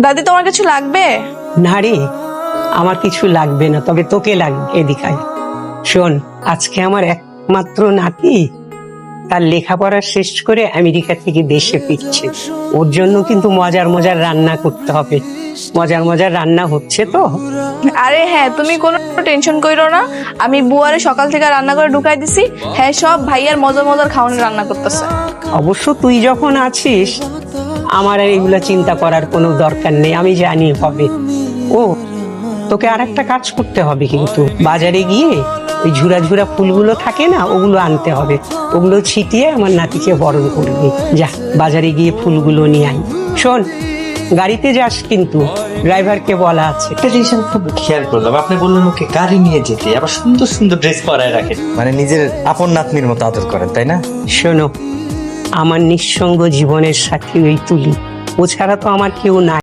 দাদি তোমার কিছু লাগবে? না রে, আমার কিছু লাগবে না, তবে তোকে লাগবে। এদিকায় শোন, আজকে আমার একমাত্র নাতি তার লেখাপড়া শেষ করে আমেরিকা থেকে দেশে ফিরছে। ওর জন্য কিন্তু মজার মজার রান্না করতে হবে। মজার মজার রান্না হচ্ছে তো। আরে হ্যাঁ, তুমি কোনো টেনশন কইরো না। আমি বুয়ারে সকাল থেকে রান্না করে ঢুকাই দিছি। হ্যাঁ, সব ভাইয়ার মজার মজার খাওয়ানোর রান্না করতেছে। অবশ্য তুই যখন আছিস, আমার আর এগুলা চিন্তা করার কোনো দরকার নেই, আমি জানি হবে। ও, তোকে আর একটা কাজ করতে হবে, কিন্তু বাজারে গিয়ে ওই ঝুরা ঝুরা ফুলগুলো থাকে না, ওগুলো আনতে হবে। ওগুলো ছিটিয়ে আমার নাতিকে বরণ করবি। যা, বাজারে গিয়ে ফুলগুলো নিয়ে আয়। শোন, গাড়িতে যাস কিন্তু, ড্রাইভারকে বলা আছে। একটা জিনিস আমি খুব খেয়াল করলাম, আপনি বললেন ওকে গাড়ি নিয়ে যেতে, আবার সুন্দর সুন্দর ড্রেস পরায় রাখেন, মানে নিজের আপন নাতনির মতো আদর করেন, তাই না? শোনো, আমার নিঃসঙ্গ জীবনের সাথী ওই তুলি, ও ছাড়া তো আমার কেউ নাই।